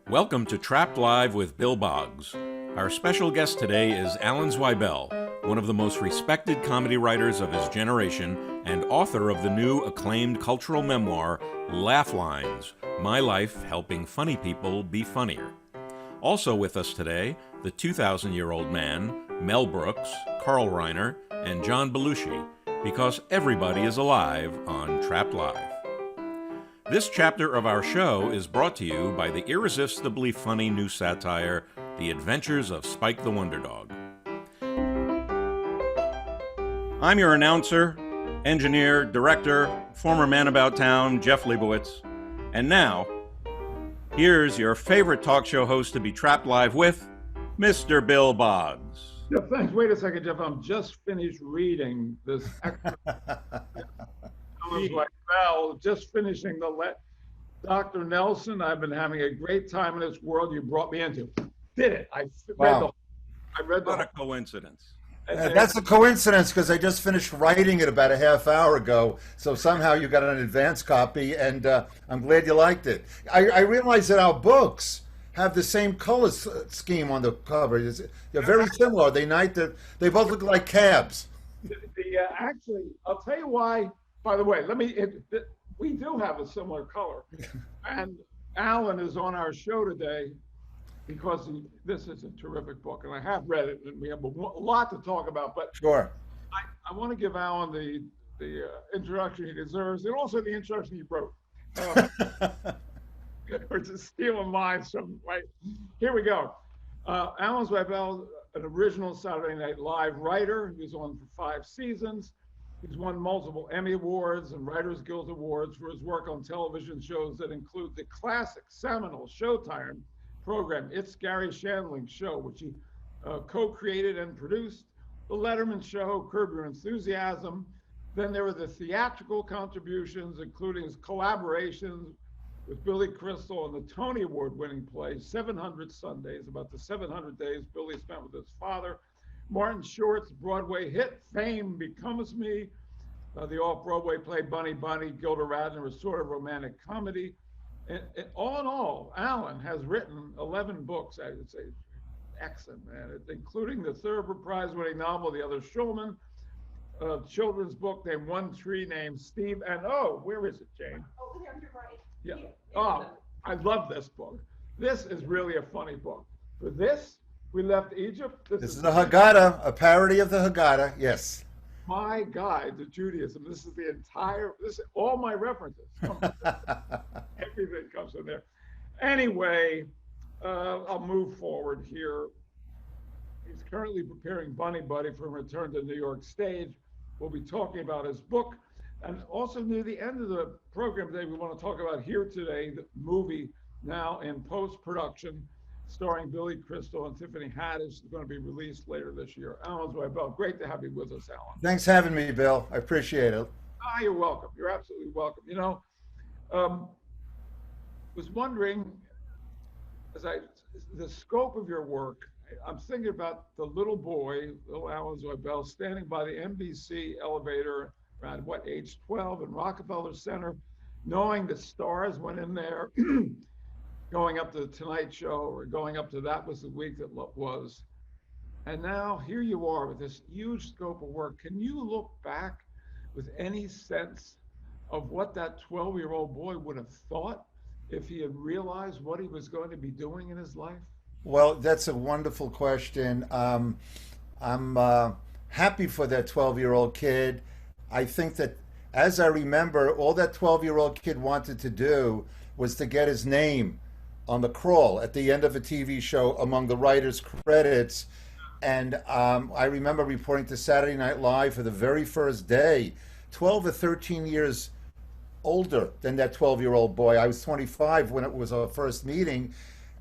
Welcome to Trapped Live with Bill Boggs. Our special guest today is Alan Zweibel, one of the most respected comedy writers of his generation and author of the new acclaimed cultural memoir, Laugh Lines, My Life Helping Funny People Be Funnier. Also with us today, the 2,000-year-old man, Mel Brooks, Carl Reiner, and John Belushi, because everybody is alive on Trapped Live. This chapter of our show is brought to you by the irresistibly funny new satire, The Adventures of Spike the Wonder Dog. I'm your announcer, engineer, director, former man about town, Jeff Leibowitz. And now, here's your favorite talk show host to be trapped live with, Mr. Bill Boggs. Yeah, thanks. Wait a second, Jeff. I'm just finished reading this I was like, well, just finishing Dr. Nelson. I've been having a great time in this world you brought me into. Did it? I read the What a coincidence. That's a coincidence because I just finished writing it about a half hour ago. So somehow you got an advance copy, and I'm glad you liked it. I realize that our books have the same color scheme on the cover. They're very similar. They both look like cabs. Actually, I'll tell you why. By the way, we do have a similar color. And Alan is on our show today because this is a terrific book, and I have read it, and we have a lot to talk about. But sure, I want to give Alan the introduction he deserves, and also the introduction he wrote. Or just stealing mine. Right, here we go. Alan Zweibel, an original Saturday Night Live writer. He was on for 5 seasons. He's won multiple Emmy Awards and Writers Guild Awards for his work on television shows that include the classic seminal Showtime program, It's Garry Shandling's Show, which he co-created and produced, The Letterman Show, Curb Your Enthusiasm. Then there were the theatrical contributions, including his collaborations with Billy Crystal and the Tony Award-winning play, 700 Sundays, about the 700 days Billy spent with his father. Martin Short's Broadway hit, Fame Becomes Me, the off-Broadway play Bunny Bunny, Gilda Radner, a sort of romantic comedy. And all in all, Alan has written 11 books, I would say, excellent, man, including the Thurber Prize-winning novel, The Other Showman, a children's book named One Tree named Steve, and where is it, Jane? Oh, there, you're right. Yeah. Oh, I love this book. This is really a funny book. For this, we left Egypt. This is the Haggadah, a parody of the Haggadah. Yes. My guide to Judaism. This is all my references. Everything comes in there. Anyway, I'll move forward here. He's currently preparing Bunny Buddy for a return to New York stage. We'll be talking about his book. And also near the end of the program today, we want to talk about Here Today, the movie now in post-production, starring Billy Crystal and Tiffany Haddish, is going to be released later this year. Alan Zweibel, great to have you with us, Alan. Thanks for having me, Bill. I appreciate it. You're welcome. You're absolutely welcome. You know, was wondering, the scope of your work, I'm thinking about the little boy, little Alan Zweibel, standing by the NBC elevator around age 12 in Rockefeller Center, knowing the stars went in there, going up to the Tonight Show or going up to That Was the Week That Was. And now here you are with this huge scope of work. Can you look back with any sense of what that 12-year-old boy would have thought if he had realized what he was going to be doing in his life? Well, that's a wonderful question. I'm happy for that 12-year-old kid. I think that, as I remember, all that 12-year-old kid wanted to do was to get his name on the crawl at the end of a TV show among the writers' credits. And I remember reporting to Saturday Night Live for the very first day, 12 or 13 years older than that 12-year-old boy. I was 25 when it was our first meeting.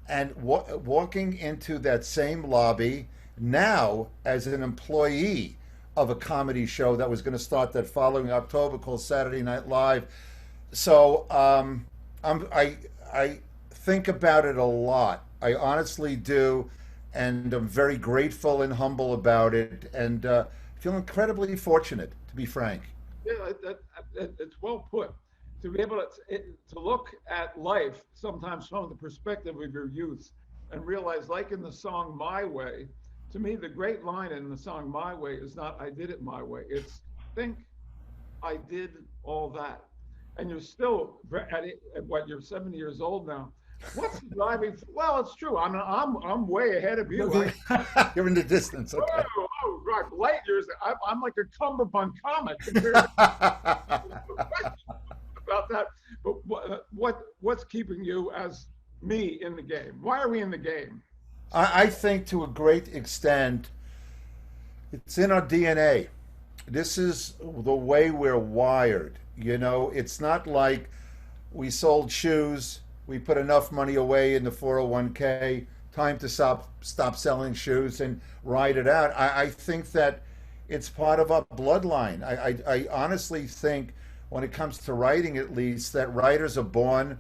And walking into that same lobby now as an employee of a comedy show that was going to start that following October called Saturday Night Live. So I think about it a lot. I honestly do, and I'm very grateful and humble about it, and feel incredibly fortunate, to be frank. Yeah, it's well put. to be able to look at life sometimes from the perspective of your youth and realize, like in the song My Way, to me, the great line in the song My Way is not "I did it my way." It's "think I did all that." And you're still at what, you're 70 years old now. What's the driving? Well, it's true. I'm way ahead of you. You're in the distance. Okay. Right, light years. I'm like a cummerbund comet compared to about that. But what's keeping you as me in the game? Why are we in the game? I think to a great extent, it's in our DNA. This is the way we're wired. You know, it's not like we sold shoes, we put enough money away in the 401k, time to stop selling shoes and ride it out. I think that it's part of our bloodline. I honestly think, when it comes to writing at least, that writers are born,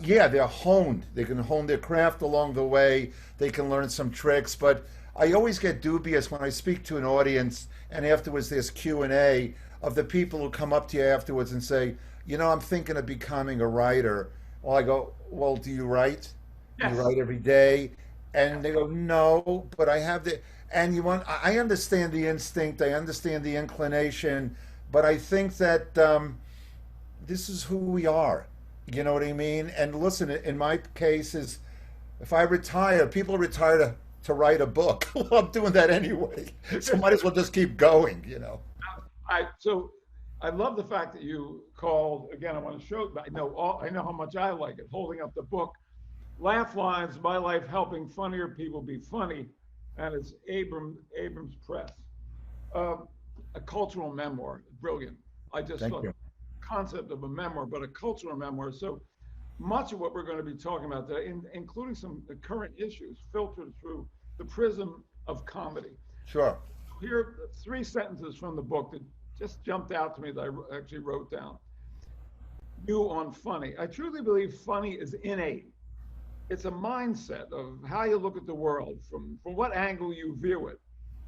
yeah, they're honed. They can hone their craft along the way. They can learn some tricks. But I always get dubious when I speak to an audience and afterwards there's Q&A of the people who come up to you afterwards and say, you know, I'm thinking of becoming a writer. Well, I go, well, do you write? Yes. You write every day? And they go, no, but I have the, and I understand the instinct, I understand the inclination, but I think that this is who we are. You know what I mean? And listen, in my case is, if I retire, people retire to write a book. Well, I'm doing that anyway. So might as well just keep going, you know. So I love the fact that you called, again, I want to show, I know how much I like it, holding up the book, Laugh Lines, My Life Helping Funnier People Be Funny, and it's Abrams Press. A cultural memoir, brilliant. I just Thank thought you. the concept of a memoir, but a cultural memoir. So much of what we're going to be talking about today, including some current issues, filtered through the prism of comedy. Sure. Here are 3 sentences from the book that just jumped out to me that I actually wrote down. You on funny. I truly believe funny is innate. It's a mindset of how you look at the world, from what angle you view it.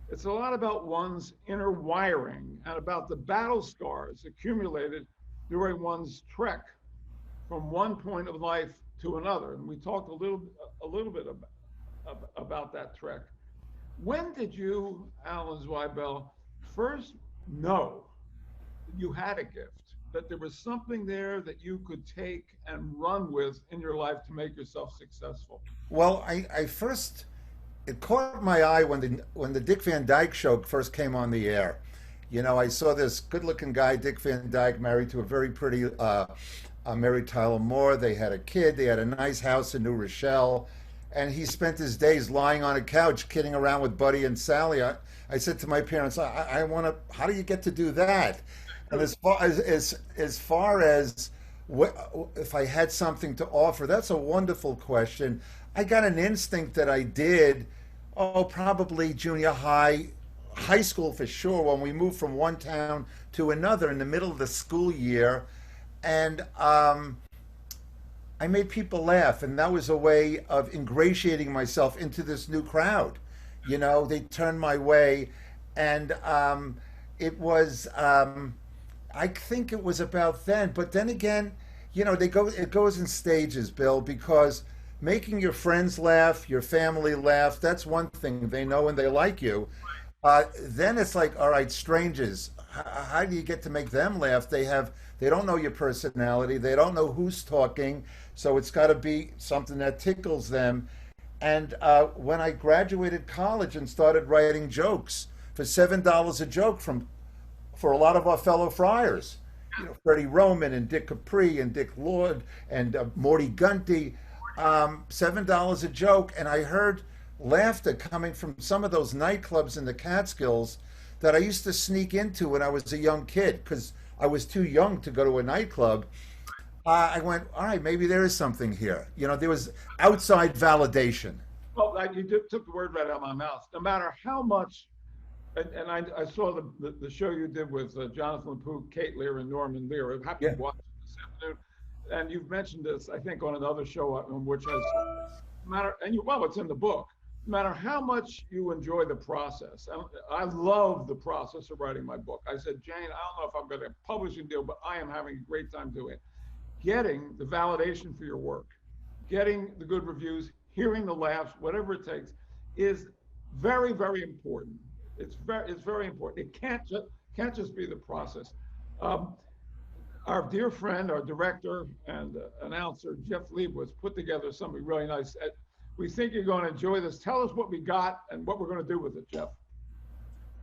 It's a lot about one's inner wiring and about the battle scars accumulated during one's trek from one point of life to another. And we talked a little bit about that trek. When did you, Alan Zweibel, first know that you had a gift, that there was something there that you could take and run with in your life to make yourself successful? Well, I first, it caught my eye when the Dick Van Dyke Show first came on the air. You know, I saw this good-looking guy, Dick Van Dyke, married to a very pretty Mary Tyler Moore. They had a kid. They had a nice house in New Rochelle. And he spent his days lying on a couch, kidding around with Buddy and Sally. I said to my parents, I want to, how do you get to do that? And as far as if I had something to offer, that's a wonderful question. I got an instinct that I did, probably junior high, high school for sure, when we moved from one town to another in the middle of the school year. And I made people laugh, and that was a way of ingratiating myself into this new crowd. You know, they turned my way, and it was, I think it was about then. But then again, you know, it goes in stages, Bill, because making your friends laugh, your family laugh, that's one thing. They know and they like you. Then it's like, all right, strangers, how do you get to make them laugh? They don't know your personality. They don't know who's talking. So it's got to be something that tickles them. And when I graduated college and started writing jokes for $7 a joke for a lot of our fellow friars, you know, Freddie Roman and Dick Capri and Dick Lord and Morty Gunty, $7 a joke. And I heard laughter coming from some of those nightclubs in the Catskills that I used to sneak into when I was a young kid, because I was too young to go to a nightclub. I went, all right, maybe there is something here. You know, there was outside validation. Well, you took the word right out of my mouth. No matter how much, and I saw the show you did with Jonathan LaPook, Kate Lear, and Norman Lear. I'm happy to watch it this afternoon. And you've mentioned this, I think, on another show on which I saw. No matter, well, it's in the book. no matter how much you enjoy the process, I love the process of writing my book. I said, Jane, I don't know if I'm going to get a publishing deal, but I am having a great time doing it. Getting the validation for your work, getting the good reviews, hearing the laughs, whatever it takes, is very, very important. It's very important. It can't just be the process. Our dear friend, our director and announcer, Jeff Leibowitz, put together something really nice. We think you're going to enjoy this. Tell us what we got and what we're going to do with it, Jeff.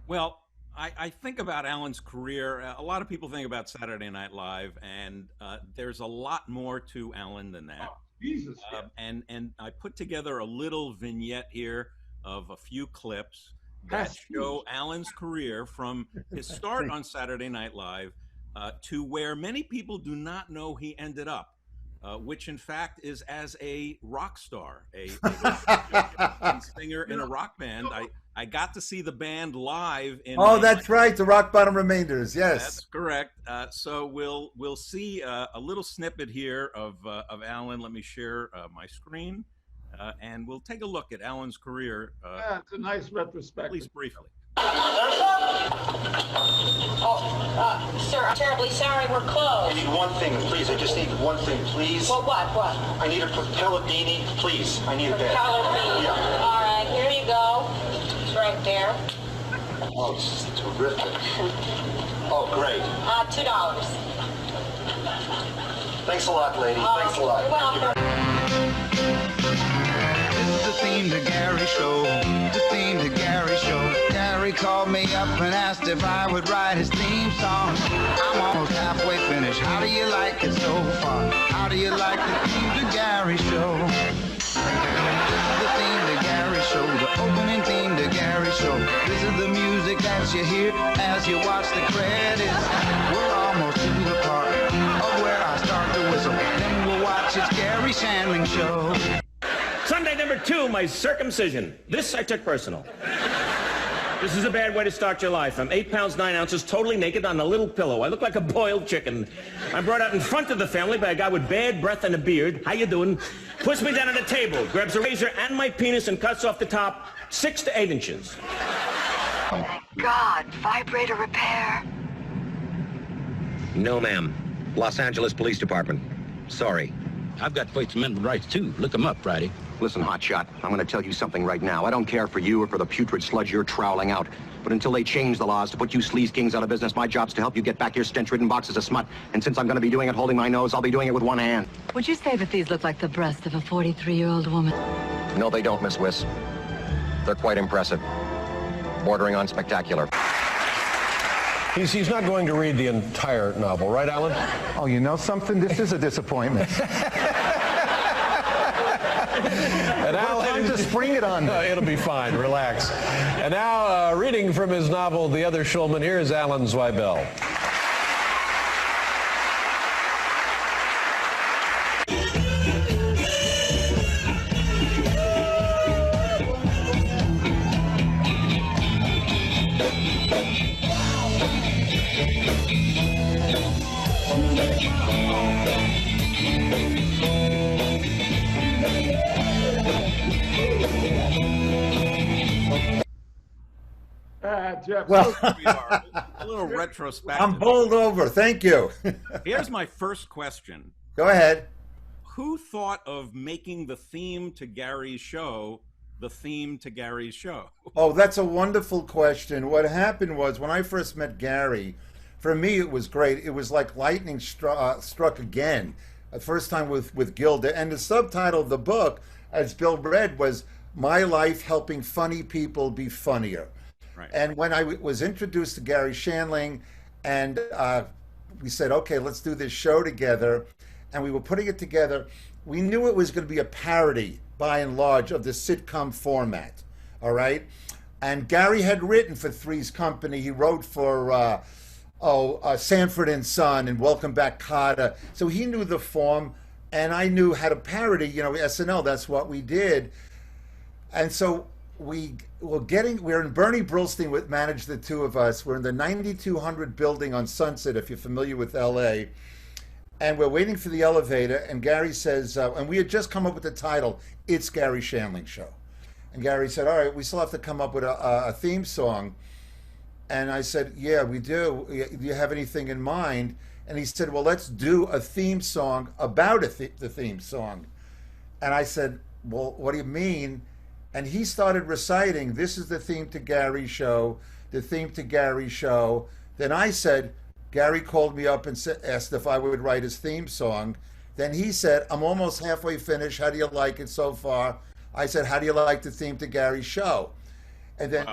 Well, I think about Alan's career. A lot of people think about Saturday Night Live, and there's a lot more to Alan than that. Oh, Jesus. And I put together a little vignette here of a few clips that show Alan's career from his start on Saturday Night Live to where many people do not know he ended up. Which in fact is as a rock star, a singer in a rock band. I got to see the band live in. Oh, that's right, the Rock Bottom Remainders. Yes, that's correct. So we'll see a little snippet here of Alan. Let me share my screen, and we'll take a look at Alan's career. Yeah, it's a nice retrospective. At least briefly. Sir, I'm terribly sorry, we're closed. I need one thing, please. I just need one thing, please. Well, what? I need a propeller beanie, please. I need that. Propeller beanie. Yeah. All right, here you go. It's right there. Oh, this is terrific. Oh, great. $2. Thanks a lot, lady. Thanks a lot. You're welcome. This is the theme to Gary show. The theme to Gary show. Gary called me up and asked if I would write his theme song. I'm almost halfway finished. How do you like it so far? How do you like the theme to Gary show? The theme to Gary show. The opening theme to Gary show. This is the music that you hear as you watch the credits. We're almost to the part of where I start to whistle. Then we'll watch It's Gary Shandling Show. Sunday number 2, my circumcision. This I took personal. This is a bad way to start your life. I'm 8 pounds 9 ounces, totally naked on a little pillow. I look like a boiled chicken. I'm brought out in front of the family by a guy with bad breath and a beard. How you doing? Puts me down at a table, grabs a razor and my penis and cuts off the top 6 to 8 inches. Oh my God, vibrator repair. No, ma'am. Los Angeles Police Department. Sorry. I've got First Amendment rights, too. Look them up, Friday. Listen, hotshot, I'm going to tell you something right now. I don't care for you or for the putrid sludge you're troweling out. But until they change the laws to put you sleaze kings out of business, my job's to help you get back your stench-ridden boxes of smut. And since I'm going to be doing it holding my nose, I'll be doing it with one hand. Would you say that these look like the breasts of a 43-year-old woman? No, they don't, Miss Wiss. They're quite impressive. Bordering on spectacular. He's not going to read the entire novel, right, Alan? Oh, you know something? This is a disappointment. And Alan, time to spring it on me. It'll be fine. Relax. And now, reading from his novel, The Other Schulman, here is Alan Zweibel. Jeff, Well, A little retrospective. I'm bowled over. Thank you. Here's my first question. Go ahead. Who thought of making the theme to Gary's show the theme to Gary's show? Oh, that's a wonderful question. What happened was when I first met Gary, for me it was great. It was like lightning struck again. The first time with Gilda. And the subtitle of the book, as Bill read, was My Life Helping Funny People Be Funnier. Right. And when I was introduced to Gary Shandling, and we said, okay, let's do this show together, and we were putting it together, we knew it was going to be a parody, by and large, of the sitcom format, all right? And Gary had written for Three's Company. He wrote for Sanford and Son and Welcome Back, Kotter. So he knew the form, and I knew how to parody, SNL. That's what we did. And so we're in Bernie Brillstein managed the two of us. We're in the 9200 building on Sunset, if you're familiar with LA. And we're waiting for the elevator, and Gary says, and we had just come up with the title, It's Gary Shandling Show. And Gary said, all right, we still have to come up with a theme song. And I said, yeah, we do. Do you have anything in mind? And he said, well, let's do a theme song about the theme song. And I said, well, what do you mean? And he started reciting, this is the theme to Gary's show, the theme to Gary's show. Then I said, Gary called me up and asked if I would write his theme song. Then he said, I'm almost halfway finished. How do you like it so far? I said, how do you like the theme to Gary's show? And then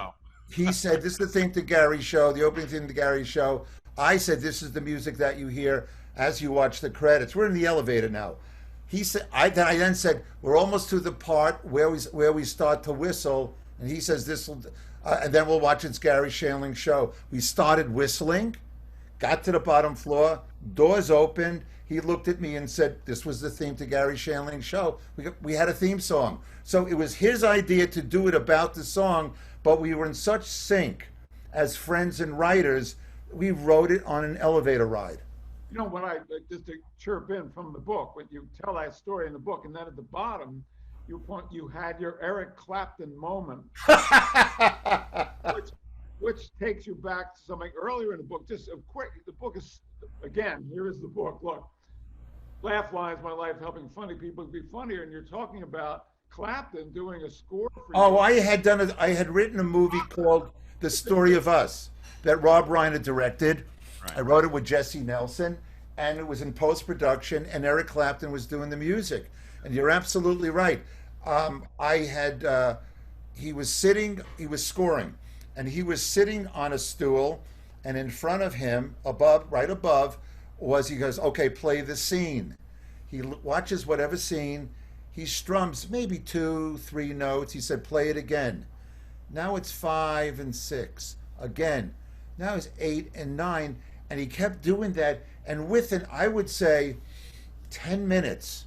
he said, this is the theme to Gary's show, the opening theme to Gary's show. I said, this is the music that you hear as you watch the credits. We're in the elevator now. He said, I then said, we're almost to the part where we start to whistle. And he says, this will, and then we'll watch It's Gary Shandling's show. We started whistling, got to the bottom floor, doors opened. He looked at me and said, this was the theme to Gary Shandling's show. We had a theme song. So it was his idea to do it about the song, but we were in such sync as friends and writers, we wrote it on an elevator ride. You know, when just to chirp in from the book, when you tell that story in the book, and then at the bottom, you had your Eric Clapton moment, which takes you back to something earlier in the book. Just a quick, the book is, again, here is the book. Look, laugh lines, my life helping funny people to be funnier, and you're talking about Clapton doing a score for you. I had written a movie called The Story of Us that Rob Reiner directed. Right. I wrote it with Jesse Nelson, and it was in post-production, and Eric Clapton was doing the music. And you're absolutely right. He was scoring, and he was sitting on a stool, and in front of him, right above, he goes, okay, play the scene. He watches whatever scene, he strums maybe 2-3 notes. He said, play it again. Now it's 5 and 6. Again. Now it's 8 and 9. And he kept doing that. And within, I would say, 10 minutes,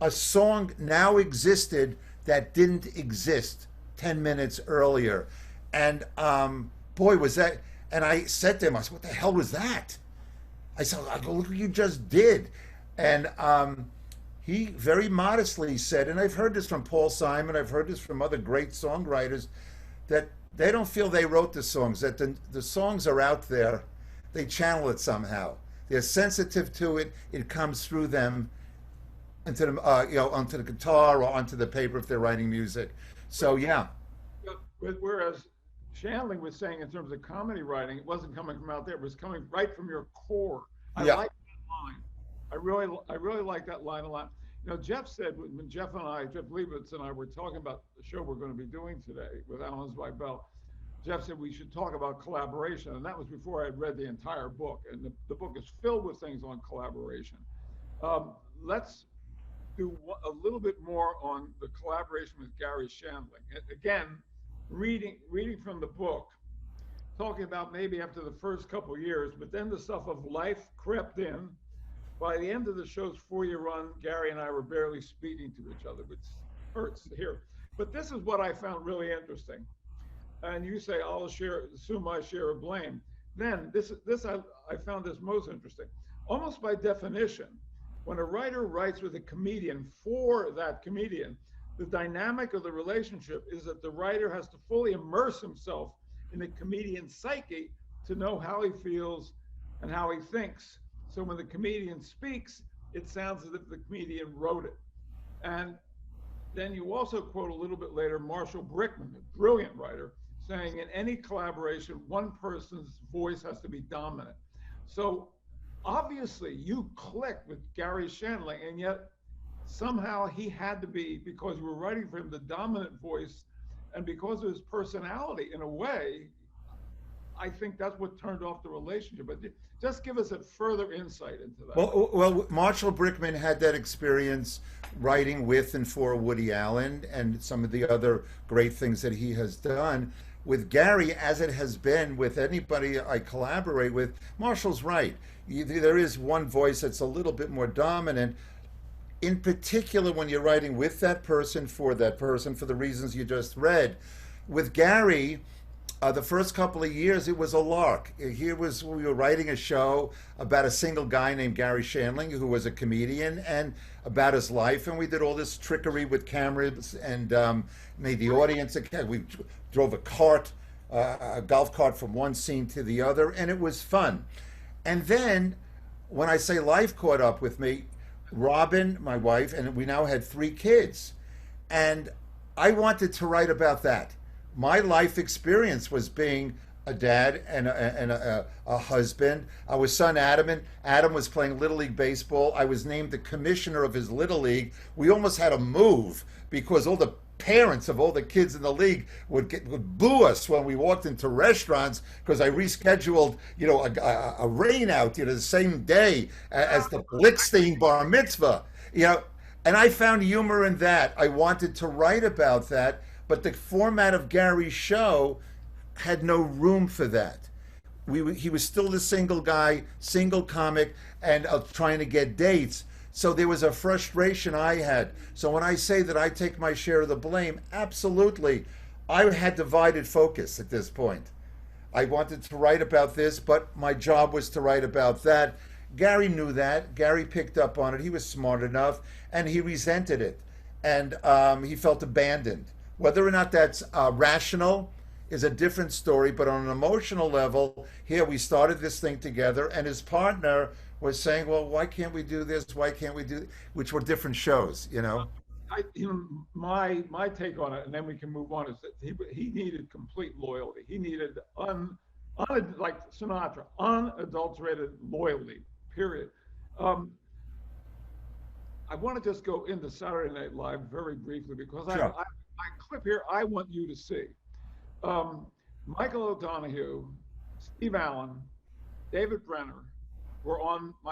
a song now existed that didn't exist 10 minutes earlier. And boy, was that. And I said to him, I said, what the hell was that? I said, look what you just did. And he very modestly said, and I've heard this from Paul Simon, I've heard this from other great songwriters, that they don't feel they wrote the songs, that the songs are out there, they channel it somehow. They're sensitive to it, it comes through them into the, onto the guitar or onto the paper if they're writing music. So, yeah. Whereas Shandling was saying in terms of comedy writing, it wasn't coming from out there, it was coming right from your core. I like that line. I really like that line a lot. You know, Jeff said, when Jeff Leibowitz and I were talking about the show we're going to be doing today with Alan Zweibel, Jeff said we should talk about collaboration. And that was before I had read the entire book. And the book is filled with things on collaboration. Let's do a little bit more on the collaboration with Gary Shandling. Again, reading from the book, talking about maybe after the first couple of years, but then the stuff of life crept in. By the end of the show's 4-year run, Gary and I were barely speaking to each other, which hurts to hear. But this is what I found really interesting. And you say, I'll assume my share of blame. Then I found this most interesting. Almost by definition, when a writer writes with a comedian for that comedian, the dynamic of the relationship is that the writer has to fully immerse himself in the comedian's psyche to know how he feels and how he thinks. So when the comedian speaks, it sounds as if the comedian wrote it. And then you also quote a little bit later Marshall Brickman, a brilliant writer, saying in any collaboration, one person's voice has to be dominant. So obviously you click with Gary Shandling, and yet somehow he had to be, because you were writing for him, the dominant voice, and because of his personality, in a way, I think that's what turned off the relationship. But just give us a further insight into that. Well, Marshall Brickman had that experience writing with and for Woody Allen and some of the other great things that he has done. With Gary, as it has been with anybody I collaborate with, Marshall's right. There is one voice that's a little bit more dominant. In particular, when you're writing with that person, for the reasons you just read. With Gary, The first couple of years, it was a lark. We were writing a show about a single guy named Gary Shandling, who was a comedian, and about his life. And we did all this trickery with cameras and made the audience. We drove a golf cart from one scene to the other, and it was fun. And then, when I say life caught up with me, Robin, my wife, and we now had 3 kids, and I wanted to write about that. My life experience was being a dad and a husband. Our son Adam was playing Little League baseball. I was named the commissioner of his Little League. We almost had to move because all the parents of all the kids in the league would boo us when we walked into restaurants because I rescheduled, a rain out, the same day as the Blickstein bar mitzvah, and I found humor in that. I wanted to write about that, but the format of Gary's show had no room for that. He was still the single guy, single comic, and trying to get dates. So there was a frustration I had. So when I say that I take my share of the blame, absolutely. I had divided focus at this point. I wanted to write about this, but my job was to write about that. Gary knew that. Gary picked up on it. He was smart enough, and he resented it. And he felt abandoned. Whether or not that's rational is a different story, but on an emotional level, here we started this thing together, and his partner was saying, well, why can't we do this? Why can't we do, which were different shows, My take on it, and then we can move on, is that he needed complete loyalty. He needed, like Sinatra, unadulterated loyalty, period. I want to just go into Saturday Night Live very briefly because Sure. I clip here I want you to see. Michael O'Donoghue, Steve Allen, David Brenner were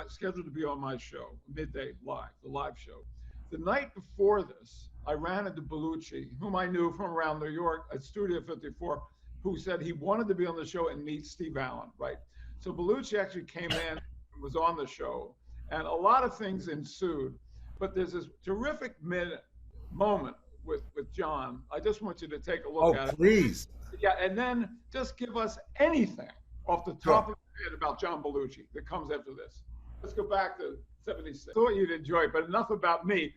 scheduled to be on my show, Midday Live, the live show. The night before this, I ran into Belushi, whom I knew from around New York at Studio 54, who said he wanted to be on the show and meet Steve Allen, right? So Belushi actually came in and was on the show, and a lot of things ensued. But there's this terrific moment with John. I just want you to take a look at it. Oh, please. Yeah, and then just give us anything off the top of your head about John Belushi that comes after this. Let's go back to 76. I thought you'd enjoy it, but enough about me.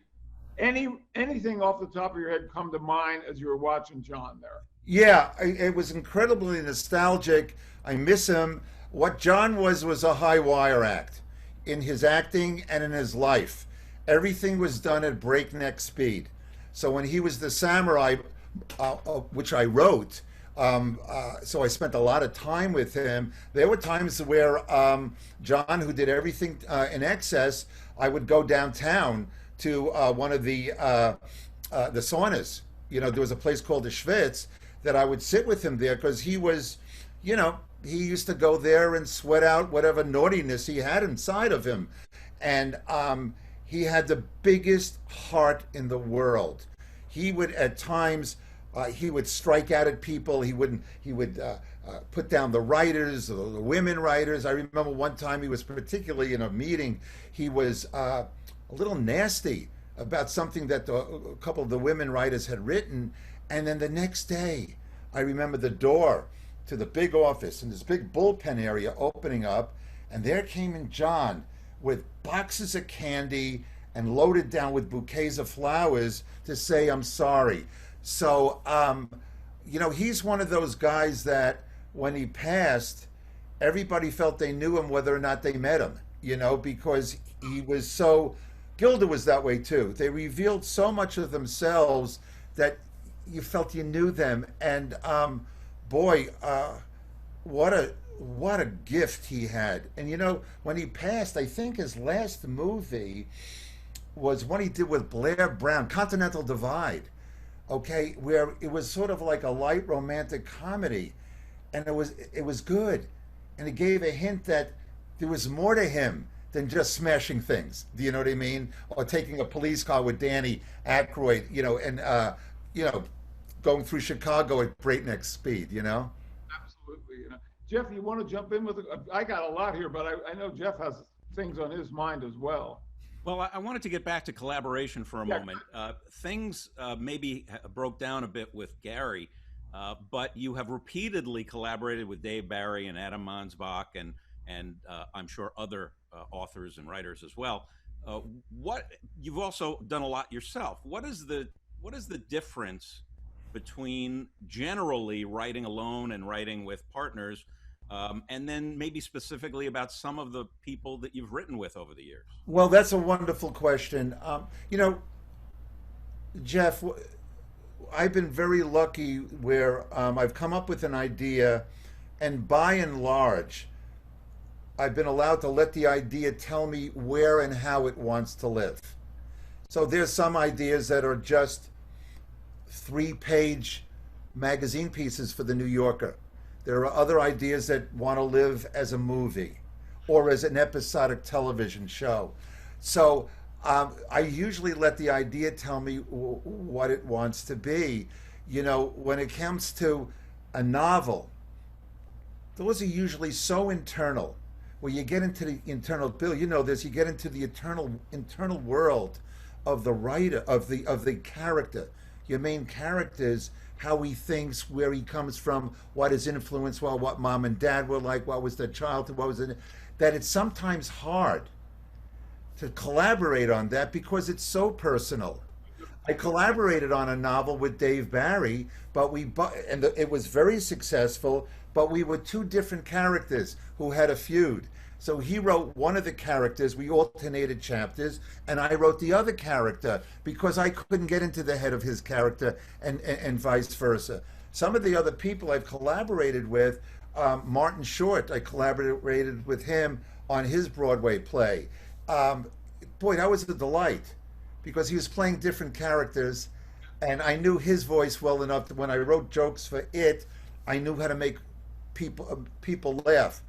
Anything off the top of your head come to mind as you were watching John there? Yeah, it was incredibly nostalgic. I miss him. What John was a high wire act in his acting and in his life. Everything was done at breakneck speed. So when he was the samurai, which I wrote, so I spent a lot of time with him. There were times where John, who did everything in excess, I would go downtown to one of the saunas. There was a place called the Schwitz that I would sit with him there because he was, he used to go there and sweat out whatever naughtiness he had inside of him. And he had the biggest heart in the world. He would, at times, he would strike out at people. He would put down the writers, the women writers. I remember one time he was particularly in a meeting. He was a little nasty about something that a couple of the women writers had written. And then the next day, I remember the door to the big office and this big bullpen area opening up, and there came in John with boxes of candy and loaded down with bouquets of flowers to say, I'm sorry. So, he's one of those guys that when he passed, everybody felt they knew him whether or not they met him, because he was so, Gilda was that way too. They revealed so much of themselves that you felt you knew them. And what a gift he had. And when he passed, I think his last movie was one he did with Blair Brown, Continental Divide, okay, where it was sort of like a light romantic comedy, and it was good, and it gave a hint that there was more to him than just smashing things. Do you know what I mean? Or taking a police car with Danny Aykroyd, and going through Chicago at breakneck speed. Absolutely. Jeff, you want to jump in with it? I got a lot here, but I know Jeff has things on his mind as well. Well, I wanted to get back to collaboration for a moment. Things maybe broke down a bit with Gary. but you have repeatedly collaborated with Dave Barry and Adam Mansbach and I'm sure other authors and writers as well. What you've also done a lot yourself. What is the difference between generally writing alone and writing with partners, and then maybe specifically about some of the people that you've written with over the years? Well, that's a wonderful question. Jeff, I've been very lucky where I've come up with an idea, and by and large, I've been allowed to let the idea tell me where and how it wants to live. So there's some ideas that are just 3-page magazine pieces for the New Yorker. There are other ideas that want to live as a movie or as an episodic television show. So I usually let the idea tell me what it wants to be. When it comes to a novel, those are usually so internal. Where you get into the internal, Bill, you know this, you get into the internal world of the writer, of the character. Your main characters, how he thinks, where he comes from, what his influence was, what mom and dad were like, what was their childhood, what was it, that it's sometimes hard to collaborate on that because it's so personal. I collaborated on a novel with Dave Barry, and it was very successful, but we were two different characters who had a feud. So he wrote one of the characters, we alternated chapters, and I wrote the other character because I couldn't get into the head of his character and vice versa. Some of the other people I've collaborated with, Martin Short, I collaborated with him on his Broadway play. Boy, that was a delight because he was playing different characters, and I knew his voice well enough that when I wrote jokes for it, I knew how to make people laugh,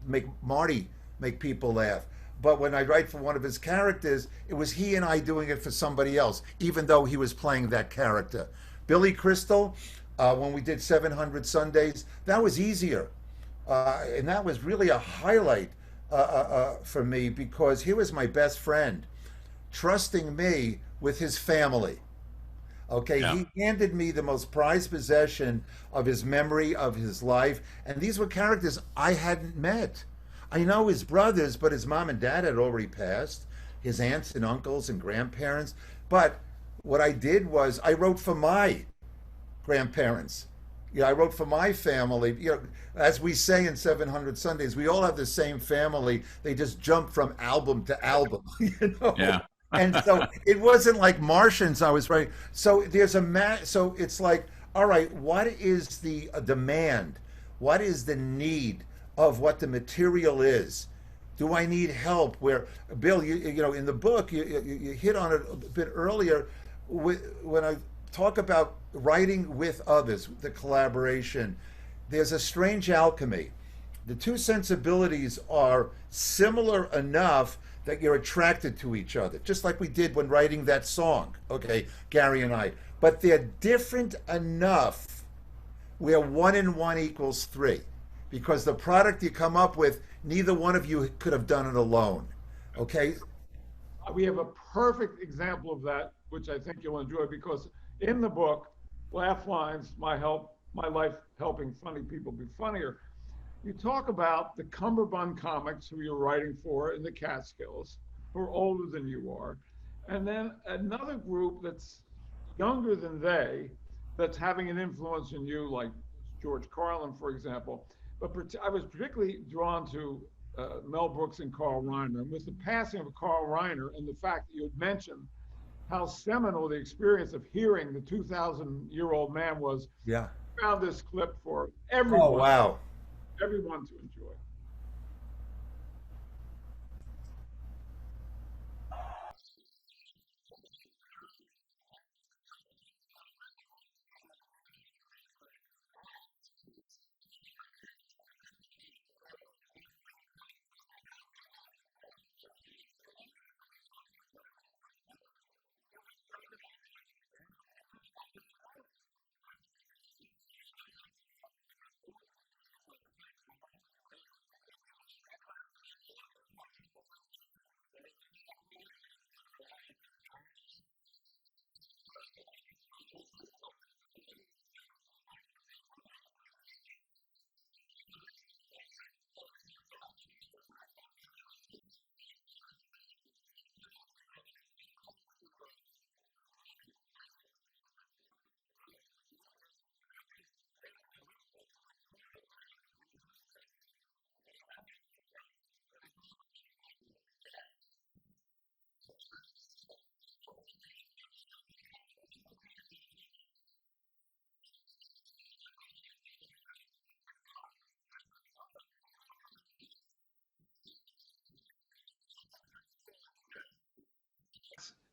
make Marty make people laugh. But when I write for one of his characters, it was he and I doing it for somebody else, even though he was playing that character. Billy Crystal, when we did 700 Sundays, that was easier. And that was really a highlight for me because he was my best friend, trusting me with his family. Okay, yeah. He handed me the most prized possession of his memory, of his life, and these were characters I hadn't met. I know his brothers, but his mom and dad had already passed, his aunts and uncles and grandparents. But what I did was I wrote for my grandparents. I wrote for my family. As we say in 700 Sundays, we all have the same family. They just jump from album to album, Yeah. And so it wasn't like Martians I was writing. So there's so it's like, all right, what is the demand? What is the need of what the material is? Do I need help? Where, Bill, in the book, you hit on it a bit earlier when I talk about writing with others, the collaboration. There's a strange alchemy. The two sensibilities are similar enough that you're attracted to each other, just like we did when writing that song, okay, Gary and I. But they're different enough where 1 and 1 equals 3, because the product you come up with, neither one of you could have done it alone, okay? We have a perfect example of that, which I think you'll enjoy, because in the book, Laugh Lines, My Life Helping Funny People Be Funnier, you talk about the Cumberbund comics who you're writing for in the Catskills, who are older than you are, and then another group that's younger than they, that's having an influence in you, like George Carlin, for example. But I was particularly drawn to Mel Brooks and Carl Reiner. And with the passing of Carl Reiner and the fact that you had mentioned how seminal the experience of hearing the 2,000-year-old man was, yeah, I found this clip for everyone. Oh, wow. Everyone to enjoy.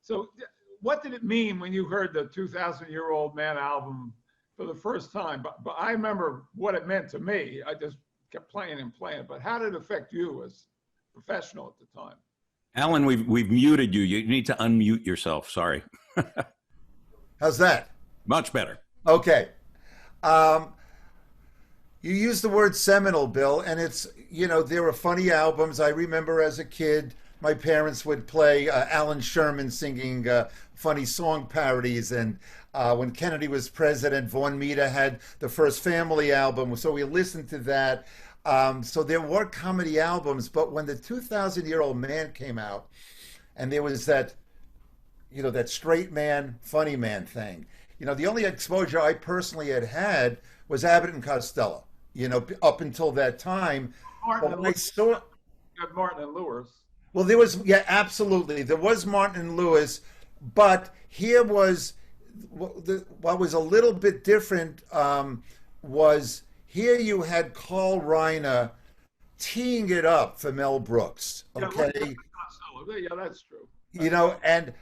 So what did it mean when you heard the 2,000-Year-Old Man album for the first time? But I remember what it meant to me. I just kept playing and playing. But how did it affect you as a professional at the time? Alan, we've muted you. You need to unmute yourself. Sorry. How's that? Much better. Okay. You used the word seminal, Bill, and it's, you know, there were funny albums. I remember as a kid, my parents would play Alan Sherman singing funny song parodies. And when Kennedy was president, Vaughn Meader had the first Family album. So we listened to that. So there were comedy albums. But when the 2,000-Year-Old Man came out, and there was that, you know, that straight man, funny man thing. You know, the only exposure I personally had was Abbott and Costello, you know, up until that time. Martin and Lewis. Well, there was, yeah, absolutely. There was Martin and Lewis, but here was, what was a little bit different was here you had Carl Reiner teeing it up for Mel Brooks, okay? Yeah, that's true. You know, and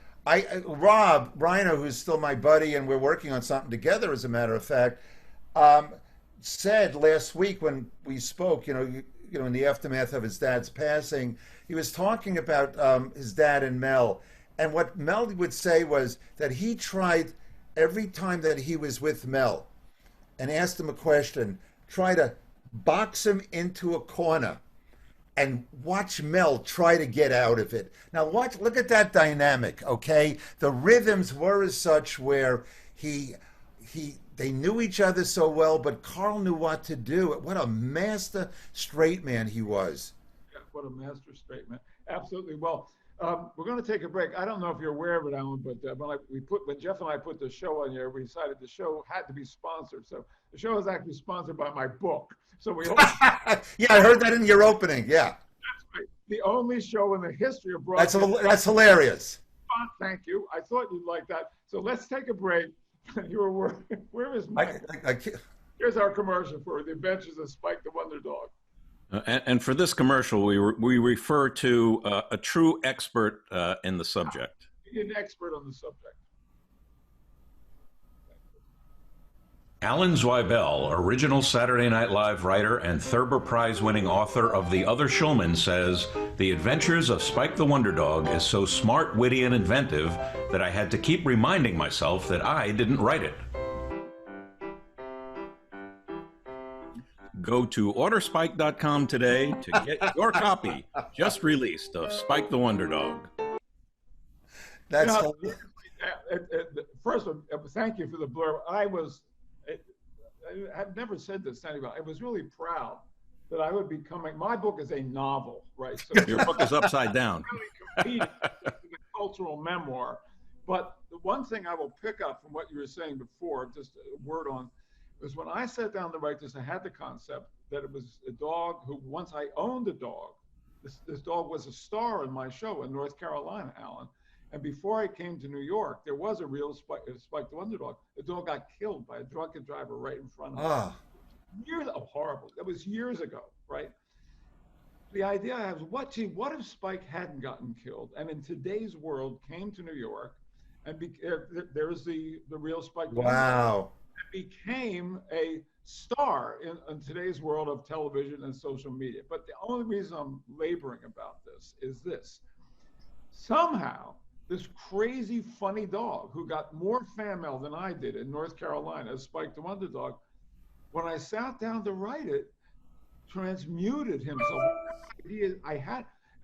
Rob Reiner, who's still my buddy, and we're working on something together, as a matter of fact, said last week when we spoke, you know, in the aftermath of his dad's passing, he was talking about his dad and Mel. And what Mel would say was that he tried every time that he was with Mel and asked him a question, try to box him into a corner and watch Mel try to get out of it. Now look at that dynamic, okay? The rhythms were as such where they knew each other so well, but Carl knew what to do. What a master straight man he was. Yeah, what a master straight man. Absolutely. Well, we're going to take a break. I don't know if you're aware of it, Alan, but when Jeff and I put the show on here, we decided the show had to be sponsored. So the show is actually sponsored by my book. So we yeah, I heard that in your opening. Yeah. That's right. The only show in the history of broadcasting. That's hilarious. Thank you. I thought you'd like that. So let's take a break. You were where is Mike? Here's our commercial for The Adventures of Spike the Wonder Dog. And for this commercial, we refer to a true expert in the subject. An expert on the subject. Alan Zweibel, original Saturday Night Live writer and Thurber Prize-winning author of The Other Showman, says, "The Adventures of Spike the Wonder Dog is so smart, witty, and inventive that I had to keep reminding myself that I didn't write it." Go to orderspike.com today to get your copy, just released, of Spike the Wonder Dog. That's first, thank you for the blurb. I've never said this to anybody. I was really proud that I would be coming. My book is a novel, right? So your book is upside down. Really competing with a cultural memoir. But the one thing I will pick up from what you were saying before, just a word on, was when I sat down to write this, I had the concept that it was a dog who, once I owned a dog, this dog was a star in my show in North Carolina, Alan. And before I came to New York, there was a real Spike the Wonder Dog. The dog got killed by a drunken driver right in front of me. Horrible. That was years ago, right? The idea I have is, what if Spike hadn't gotten killed and in today's world came to New York and there's the real Spike the Wonder Dog, and became a star in today's world of television and social media. But the only reason I'm laboring about this is this. Somehow, this crazy, funny dog who got more fan mail than I did in North Carolina as Spike the Wonder Dog, when I sat down to write it, transmuted himself.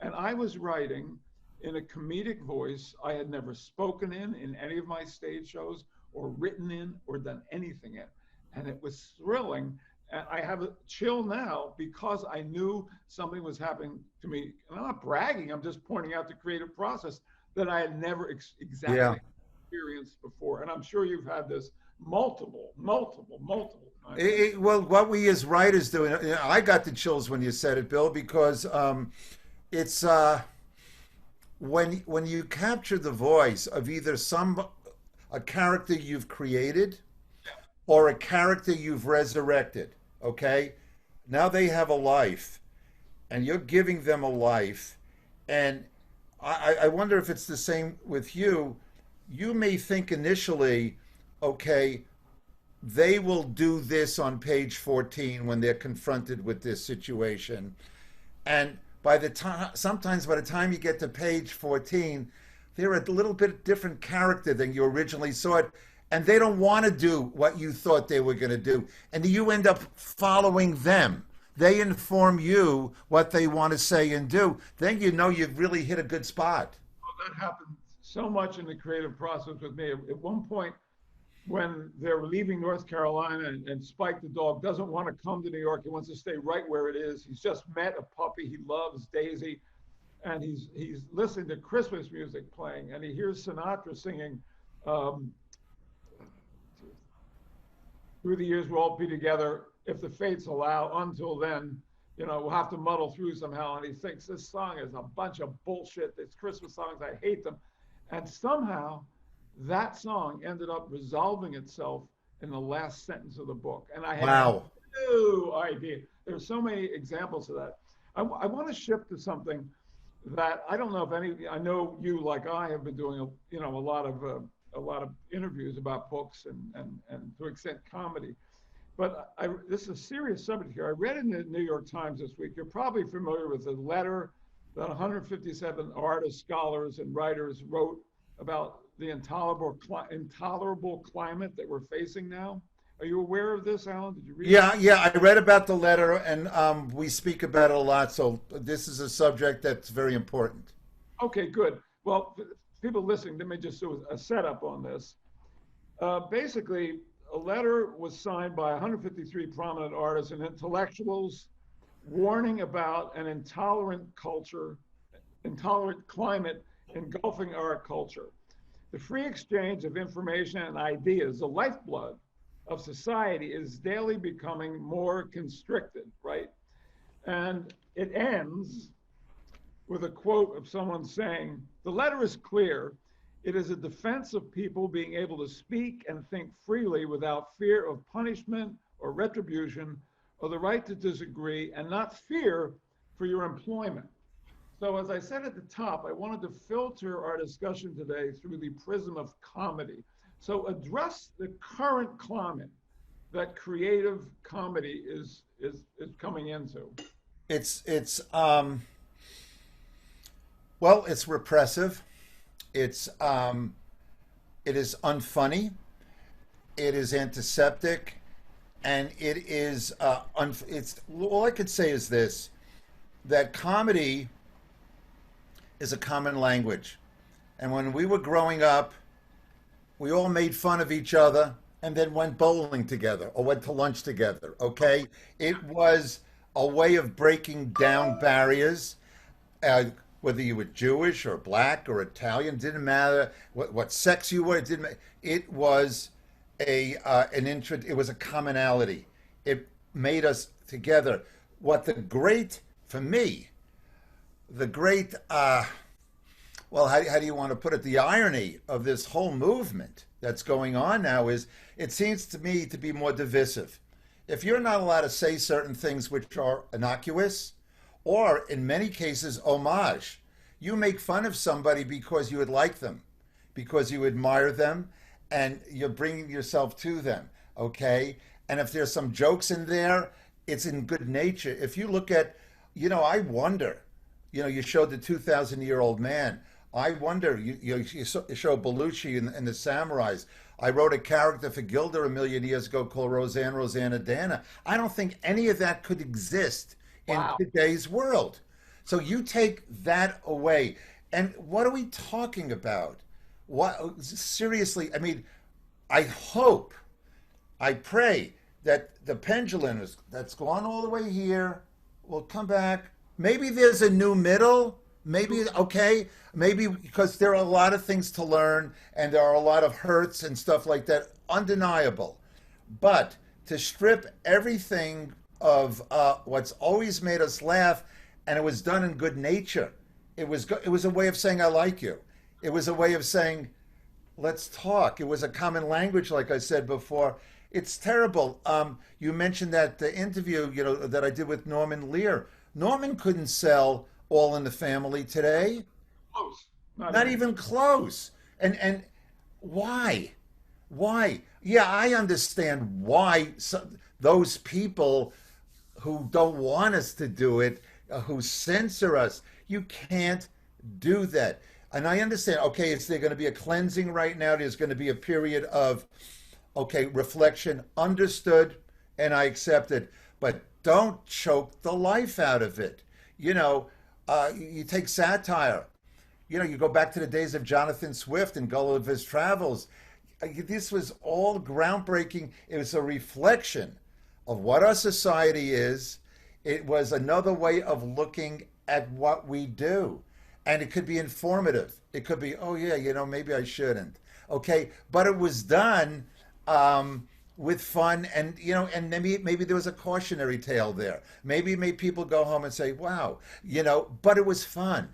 And I was writing in a comedic voice I had never spoken in any of my stage shows or written in or done anything in. And it was thrilling. And I have a chill now because I knew something was happening to me. And I'm not bragging, I'm just pointing out the creative process that I had never exactly experienced before. And I'm sure you've had this multiple times. Well, what we as writers do, and I got the chills when you said it, Bill, because it's when you capture the voice of either a character you've created or a character you've resurrected, okay? Now they have a life, and you're giving them a life, and I wonder if it's the same with you. You may think initially, okay, they will do this on page 14 when they're confronted with this situation. And by the time, sometimes by the time you get to page 14, they're a little bit different character than you originally saw it. And they don't want to do what you thought they were going to do. And you end up following them. They inform you what they want to say and do. Then you know you've really hit a good spot. Well, that happened so much in the creative process with me. At one point, when they're leaving North Carolina and Spike the dog doesn't want to come to New York, he wants to stay right where it is. He's just met a puppy he loves, Daisy, and he's listening to Christmas music playing, and he hears Sinatra singing, "Through the years we'll all be together, if the fates allow. Until then, we'll have to muddle through somehow." And he thinks this song is a bunch of bullshit. It's Christmas songs, I hate them. And somehow that song ended up resolving itself in the last sentence of the book. And I had no idea. There's so many examples of that. I want to shift to something that I don't know if I know you, like I have been doing, a lot of interviews about books and to an extent comedy. But this is a serious subject here. I read in the New York Times this week, you're probably familiar with a letter that 157 artists, scholars, and writers wrote about the intolerable climate that we're facing now. Are you aware of this, Alan? Did you read it? Yeah, I read about the letter, and we speak about it a lot, so this is a subject that's very important. Okay, good. Well, people listening, let me just do a setup on this. Basically, a letter was signed by 153 prominent artists and intellectuals warning about an intolerant climate engulfing our culture. The free exchange of information and ideas, the lifeblood of society, is daily becoming more constricted, right? And it ends with a quote of someone saying, "The letter is clear. It is a defense of people being able to speak and think freely without fear of punishment or retribution, or the right to disagree, and not fear for your employment." So as I said at the top, I wanted to filter our discussion today through the prism of comedy. So address the current climate that creative comedy is coming into. It's repressive. It is unfunny. It is antiseptic, and it is it's all I could say is this: that comedy is a common language. And when we were growing up, we all made fun of each other and then went bowling together or went to lunch together, okay? It was a way of breaking down barriers, whether you were Jewish or black or Italian, didn't matter what sex you were, it was it was a commonality. It made us together. For me, the great, how do you want to put it? The irony of this whole movement that's going on now is it seems to me to be more divisive. If you're not allowed to say certain things which are innocuous, or in many cases, homage, you make fun of somebody because you would like them, because you admire them, and you're bringing yourself to them, okay? And if there's some jokes in there, it's in good nature. If you look at, I wonder, you showed the 2,000-year-old man. I wonder, you show Belushi and the Samurais. I wrote a character for Gilda a million years ago called Rosanna Dana. I don't think any of that could exist in today's world. So you take that away. And what are we talking about? What, seriously, I mean, I pray that the pendulum that's gone all the way here will come back. Maybe there's a new middle. Maybe because there are a lot of things to learn and there are a lot of hurts and stuff like that, undeniable. But to strip everything of what's always made us laugh, and it was done in good nature. It was a way of saying I like you. It was a way of saying let's talk. It was a common language, like I said before. It's terrible. You mentioned that interview, that I did with Norman Lear. Norman couldn't sell All in the Family today. close. Not even close. And why? Why? Yeah, I understand why those people who don't want us to do it, who censor us, you can't do that. And I understand, okay, is there going to be a cleansing right now? There's going to be a period of, okay, reflection, understood, and I accept it. But don't choke the life out of it. You know, you take satire. You know, you go back to the days of Jonathan Swift and Gulliver's Travels. This was all groundbreaking. It was a reflection of what our society is. It was another way of looking at what we do. And it could be informative. It could be, oh yeah, you know, maybe I shouldn't. Okay, but it was done with fun, and you know, and maybe there was a cautionary tale there. Maybe it made people go home and say, wow, you know, but it was fun.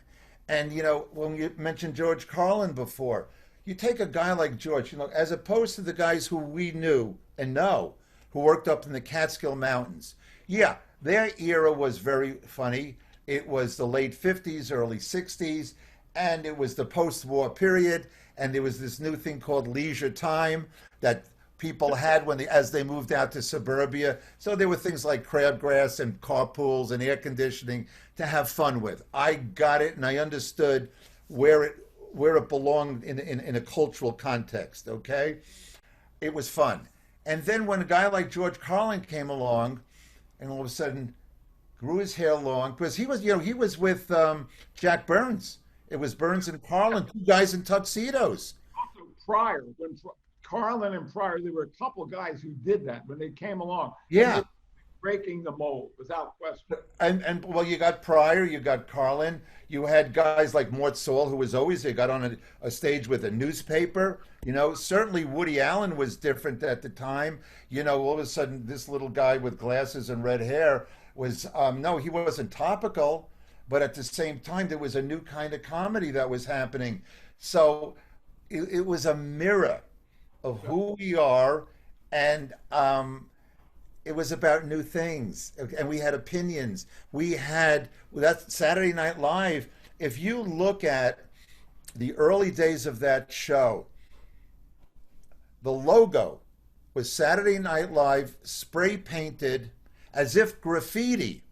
And you know, when you mentioned George Carlin before, you take a guy like George, you know, as opposed to the guys who we knew and know, who worked up in the Catskill Mountains. Yeah, their era was very funny. It was the late 50s, early 60s, and it was the post-war period, and there was this new thing called leisure time that people had as they moved out to suburbia. So there were things like crabgrass and carpools and air conditioning to have fun with. I got it, and I understood where it belonged in a cultural context, okay? It was fun. And then when a guy like George Carlin came along, and all of a sudden grew his hair long, because he was, you know, he was with Jack Burns. It was Burns and Carlin, two guys in tuxedos. Also, Pryor, when Carlin and Pryor, there were a couple guys who did that when they came along. Yeah. Breaking the mold, without question. And well, you got Pryor, you got Carlin, you had guys like Mort Saul, who was always, they got on a stage with a newspaper. You know, certainly Woody Allen was different at the time. You know, all of a sudden, this little guy with glasses and red hair was, no, he wasn't topical, but at the same time, there was a new kind of comedy that was happening. So it was a mirror of who we are, and it was about new things, and we had opinions. We had, that's Saturday Night Live. If you look at the early days of that show, the logo was Saturday Night Live spray painted as if graffiti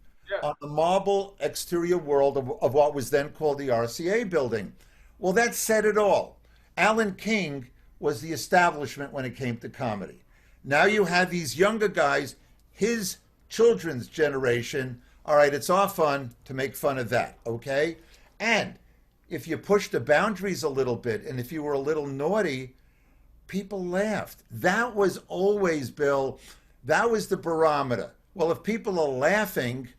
on the marble exterior world of what was then called the RCA building. Well, that said it all. Alan King was the establishment when it came to comedy. Now you have these younger guys, his children's generation. All right, it's our fun to make fun of that, okay? And if you push the boundaries a little bit, and if you were a little naughty, people laughed. That was always, Bill, that was the barometer. Well, if people are laughing,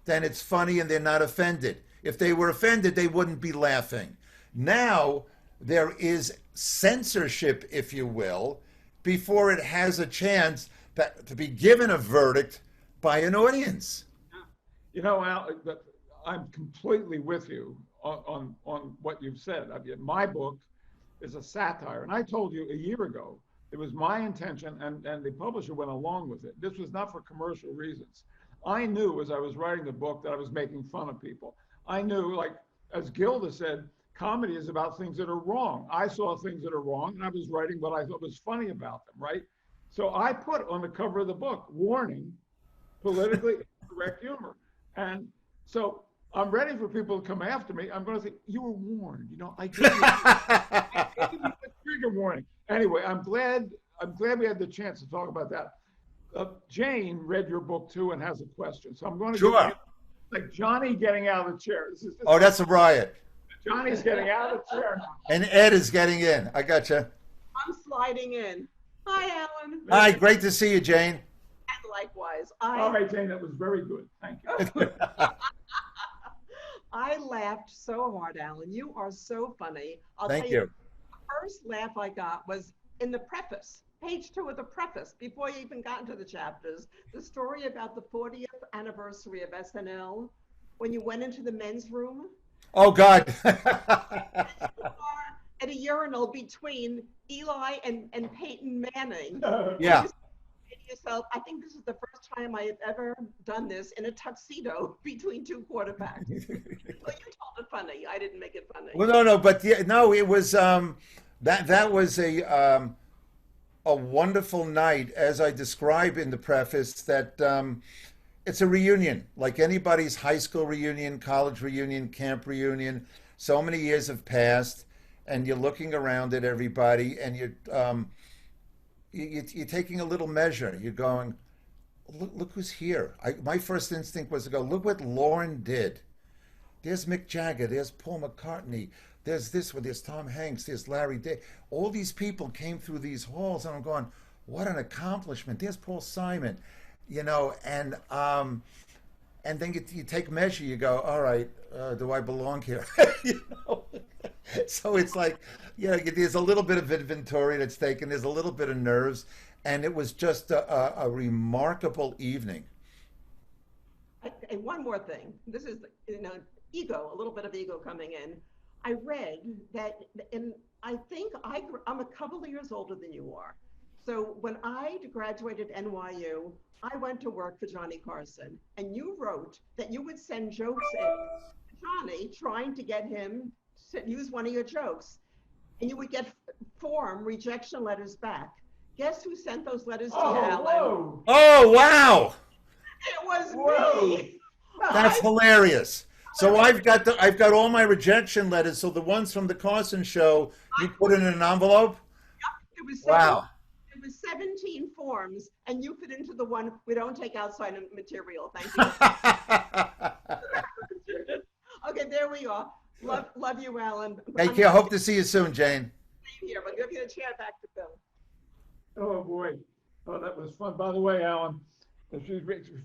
then it's funny and they're not offended. If they were offended, they wouldn't be laughing. Now, there is censorship, if you will, before it has a chance to be given a verdict by an audience. You know, Al, I'm completely with you on what you've said. I mean, my book is a satire, and I told you a year ago it was my intention, and the publisher went along with it. This was not for commercial reasons. I knew as I was writing the book that I was making fun of people. I knew, like, as Gilda said, comedy is about things that are wrong. I saw things that are wrong, and I was writing what I thought was funny about them, right? So I put on the cover of the book, warning, politically incorrect humor. And so I'm ready for people to come after me. I'm going to say, you were warned. You know, I gave you a trigger warning. Anyway, I'm glad we had the chance to talk about that. Jane read your book too and has a question. So I'm going to sure. Like Johnny getting out of the chair. Oh, that's a riot. Johnny's getting out of the chair. And Ed is getting in. I gotcha. I'm sliding in. Hi, Alan. Hi, great to see you, Jane. And likewise. All right, Jane, that was very good. Thank you. I laughed so hard, Alan. You are so funny. Thank you. The first laugh I got was in the preface, page 2 of the preface, before you even got into the chapters, the story about the 40th anniversary of SNL, when you went into the men's room. Oh, God. At a urinal between Eli and Peyton Manning. Yeah. yourself, I think this is the first time I have ever done this in a tuxedo between two quarterbacks. Well, you told it funny. I didn't make it funny. Well, no, but yeah, no, it was that was a wonderful night, as I describe in the preface. That it's a reunion, like anybody's high school reunion, college reunion, camp reunion. So many years have passed, and you're looking around at everybody, and you're taking a little measure. You're going, look who's here. My first instinct was to go, look what Lauren did. There's Mick Jagger. There's Paul McCartney. There's this one. There's Tom Hanks. There's Larry David. All these people came through these halls, and I'm going, what an accomplishment. There's Paul Simon, and then you take measure. You go, all right, do I belong here? So it's like, there's a little bit of inventory that's taken. There's a little bit of nerves, and it was just a remarkable evening. And one more thing. This is, ego, a little bit of ego coming in. I read that, and I think I'm a couple of years older than you are. So when I graduated NYU, I went to work for Johnny Carson, and you wrote that you would send jokes in to Johnny, trying to get him to use one of your jokes, and you would get rejection letters back. Guess who sent those letters to you, Alan? Whoa. Oh, wow. It was me. That's hilarious. So I've got all my rejection letters. So the ones from the Carson show, you put in an envelope? It was wow. It was 17 forms, and you fit into the one, we don't take outside material. Thank you. Okay, there we are. Love you, Alan. Thank you. I hope to see you soon, Jane. Same here. We'll give you a chair back to Bill. Oh, boy. Oh, that was fun. By the way, Alan, she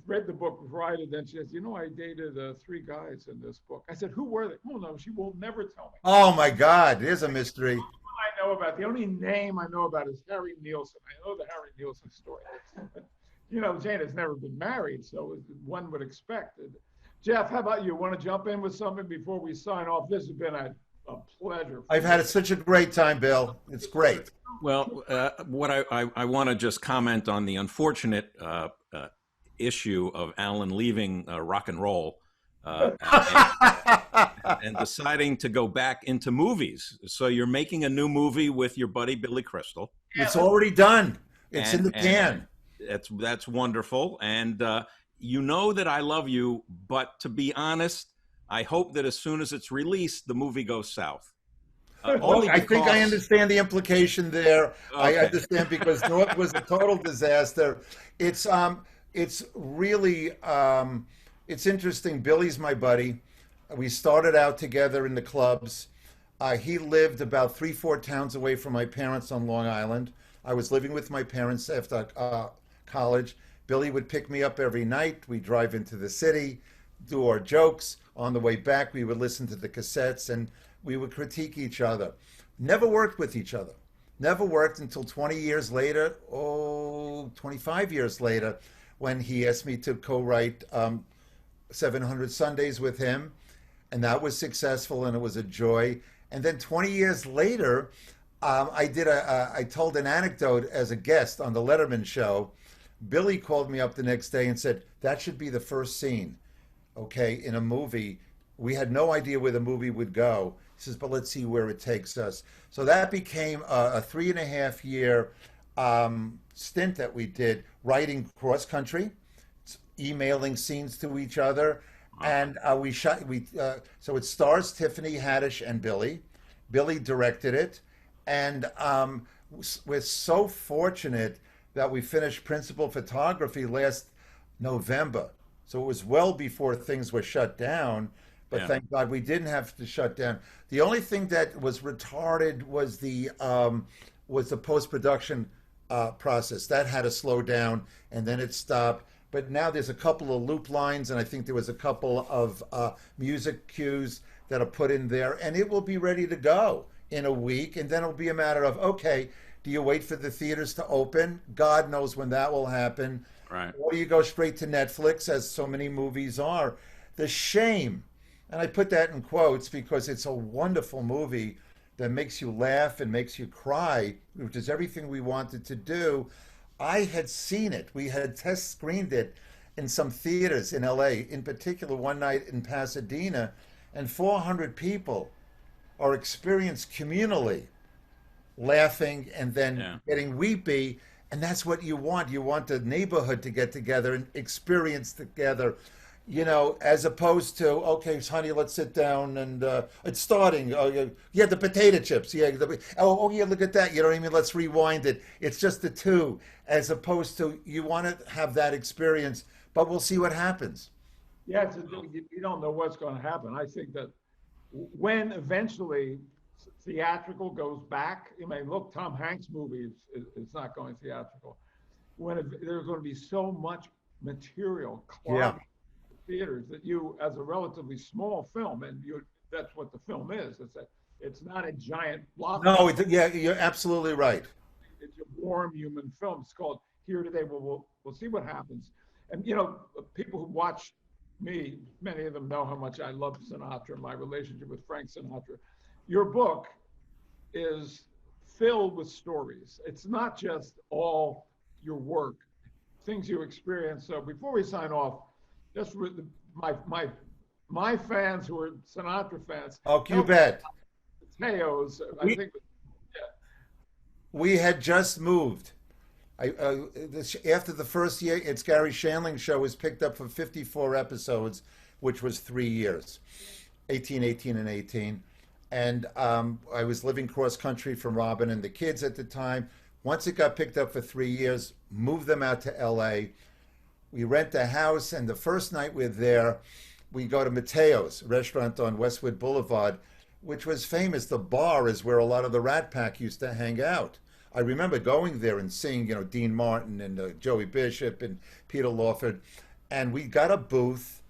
read the book right, and then she says, I dated 3 guys in this book. I said, who were they? Oh, no, she will never tell me. Oh, my God. There's a mystery. I know about, the only name I know about is Harry Nielsen. I know the Harry Nielsen story. Jane has never been married, so one would expect it. Jeff, how about you? Want to jump in with something before we sign off? This has been a pleasure. I've had such a great time, Bill. It's great. Well, what I want to just comment on the unfortunate issue of Alan leaving rock and roll and deciding to go back into movies. So you're making a new movie with your buddy Billy Crystal. It's already done. It's in the can. That's wonderful. And you know that I love you, but to be honest, I hope that as soon as it's released, the movie goes south. I think I understand the implication there. Okay. I understand, because North was a total disaster. It's really it's interesting. Billy's my buddy. We started out together in the clubs. He lived about 3-4 towns away from my parents on Long Island. I was living with my parents after college. Billy would pick me up every night. We'd drive into the city, do our jokes. On the way back, we would listen to the cassettes, and we would critique each other. Never worked with each other. Never worked until 20 years later, 25 years later, when he asked me to co-write 700 Sundays with him. And that was successful, and it was a joy. And then 20 years later, I told an anecdote as a guest on the Letterman show. Billy called me up the next day and said, that should be the first scene, okay, in a movie. We had no idea where the movie would go. He says, but let's see where it takes us. So that became a 3.5-year stint that we did, writing cross country, emailing scenes to each other. And so it stars Tiffany Haddish and Billy. Billy directed it. And we're so fortunate that we finished principal photography last November. So it was well before things were shut down, but yeah. Thank God we didn't have to shut down. The only thing that was retarded was the post-production process. That had to slow down, and then it stopped. But now there's a couple of loop lines, and I think there was a couple of music cues that are put in there, and it will be ready to go in a week. And then it'll be a matter of, okay, do you wait for the theaters to open? God knows when that will happen. Right. Or do you go straight to Netflix, as so many movies are? The shame, and I put that in quotes because it's a wonderful movie that makes you laugh and makes you cry, which is everything we wanted to do. I had seen it. We had test screened it in some theaters in LA, in particular one night in Pasadena, and 400 people are experienced communally laughing and then getting weepy. And that's what you want. You want the neighborhood to get together and experience together, you know, as opposed to, okay, honey, let's sit down and it's starting. Oh, yeah, the potato chips. Yeah. Yeah, look at that. You know what I mean? Let's rewind it. It's just the two, as opposed to you want to have that experience, but we'll see what happens. Yeah, you don't know what's going to happen. I think that when eventually theatrical goes back, you may look, Tom Hanks' movie is not going theatrical. There's going to be so much material clogging theaters that you, as a relatively small film, and that's what the film is. It's not a giant blockbuster. No, yeah, you're absolutely right. It's a warm human film. It's called Here Today. We'll see what happens. And you know, people who watch me, many of them know how much I love Sinatra, my relationship with Frank Sinatra. Your book is filled with stories. It's not just all your work, things you experience. So before we sign off, just with my fans who are Sinatra fans. Oh, you bet. Mateos, I think. We had just moved. After the first year, it's Gary Shandling's show was picked up for 54 episodes, which was 3 years, 18, 18, and 18. And I was living cross country from Robin and the kids at the time. Once it got picked up for 3 years, moved them out to LA. We rent a house, and the first night we're there, we go to Mateo's, a restaurant on Westwood Boulevard, which was famous. The bar is where a lot of the Rat Pack used to hang out. I remember going there and seeing, you know, Dean Martin and Joey Bishop and Peter Lawford. And we got a booth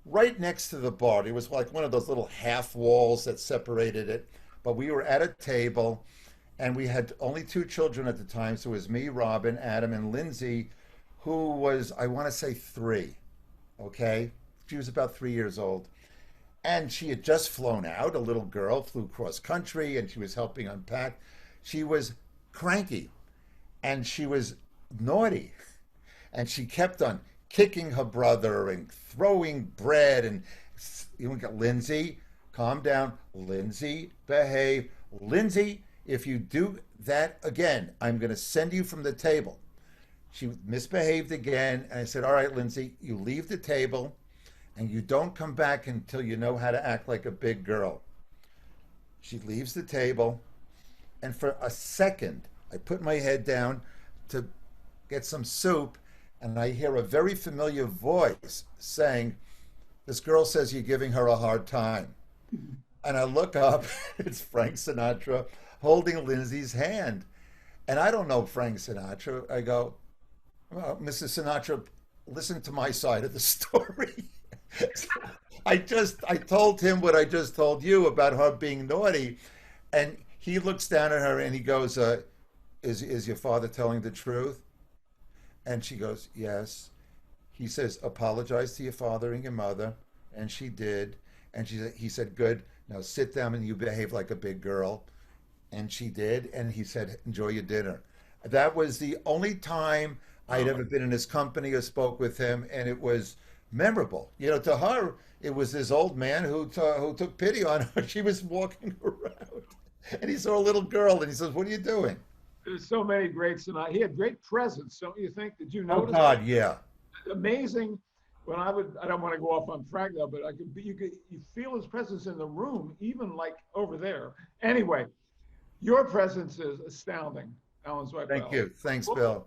right next to the bar. It was like one of those little half walls that separated it. But we were at a table, and we had only 2 children at the time. So it was me, Robin, Adam, and Lindsay, who was, I want to say 3. Okay? She was about 3 years old. And she had just flown out. A little girl flew cross country, and she was helping unpack. She was cranky, and she was naughty, and she kept on kicking her brother and throwing bread. And you got Lindsay, calm down. Lindsay, behave. Lindsay, if you do that again, I'm going to send you from the table. She misbehaved again, and I said, all right, Lindsay, you leave the table, and you don't come back until you know how to act like a big girl. She leaves the table, and for a second, I put my head down to get some soup, and I hear a very familiar voice saying, this girl says you're giving her a hard time. And I look up, it's Frank Sinatra holding Lindsay's hand. And I don't know Frank Sinatra. I go, well, Mrs. Sinatra, listen to my side of the story. I told him what I just told you about her being naughty. And he looks down at her and he goes, is your father telling the truth? And she goes, yes. He says, apologize to your father and your mother. And she did. And he said, good. Now sit down and you behave like a big girl. And she did. And he said, enjoy your dinner. That was the only time I'd ever been in his company or spoke with him. And it was memorable. You know, to her, it was this old man who took pity on her. She was walking around. And he saw a little girl and he says, what are you doing? There's so many greats tonight. He had great presence, don't you think? Did you notice? Oh, God, yeah. Amazing. When I don't want to go off on Frank though, but you feel his presence in the room, even like over there. Anyway, your presence is astounding, Alan Zweibel. Thank you. Thanks, Bill.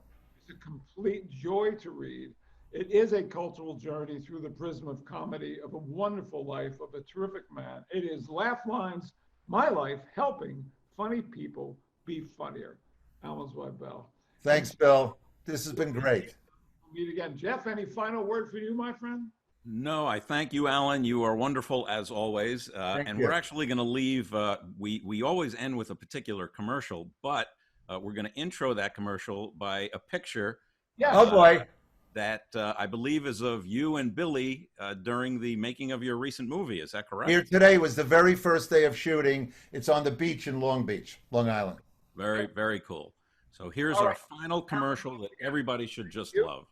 It's a complete joy to read. It is a cultural journey through the prism of comedy, of a wonderful life, of a terrific man. It is Laugh Lines, My Life, helping funny people be funnier. Alan Zweibel. Thanks, Bill. This has been great. We'll meet again. Jeff, any final word for you, my friend? No, I thank you, Alan. You are wonderful as always. And we're actually going to leave. We always end with a particular commercial, but we're going to intro that commercial by a picture. Yeah. Oh boy. That I believe is of you and Billy during the making of your recent movie. Is that correct? Here today was the very first day of shooting. It's on the beach in Long Beach, Long Island. Very, very cool. So here's All our right. final commercial that everybody should just You. love.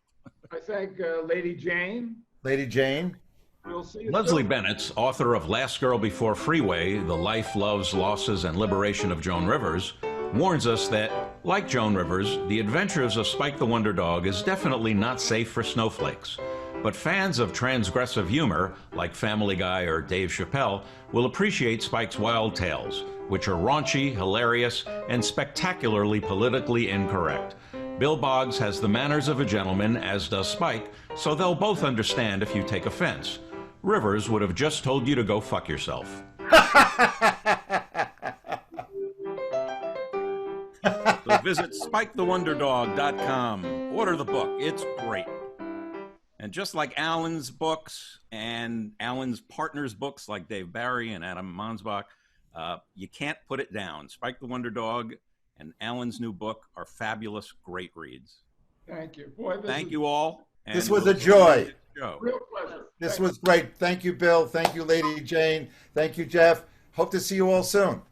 I thank Lady Jane. Lady Jane. We'll see you Leslie soon. Bennett's, author of Last Girl Before Freeway, The Life, Loves, Losses, and Liberation of Joan Rivers, warns us that, like Joan Rivers, the adventures of Spike the Wonder Dog is definitely not safe for snowflakes. But fans of transgressive humor, like Family Guy or Dave Chappelle, will appreciate Spike's wild tales, which are raunchy, hilarious, and spectacularly politically incorrect. Bill Boggs has the manners of a gentleman, as does Spike, so they'll both understand if you take offense. Rivers would have just told you to go fuck yourself. So visit SpikeTheWonderDog.com. Order the book. It's great. And just like Alan's books and Alan's partners' books like Dave Barry and Adam Mansbach, you can't put it down. Spike the Wonder Dog and Alan's new book are fabulous, great reads. Thank you. Boy, Thank you all. This was a joy. Real pleasure. This was great. Thank you, Bill. Thank you, Lady Jane. Thank you, Jeff. Hope to see you all soon.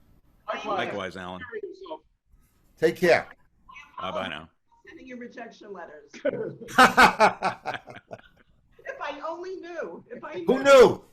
Likewise, Alan. Take care. Bye-bye now. Sending you rejection letters. If I only knew. If I knew. Who knew?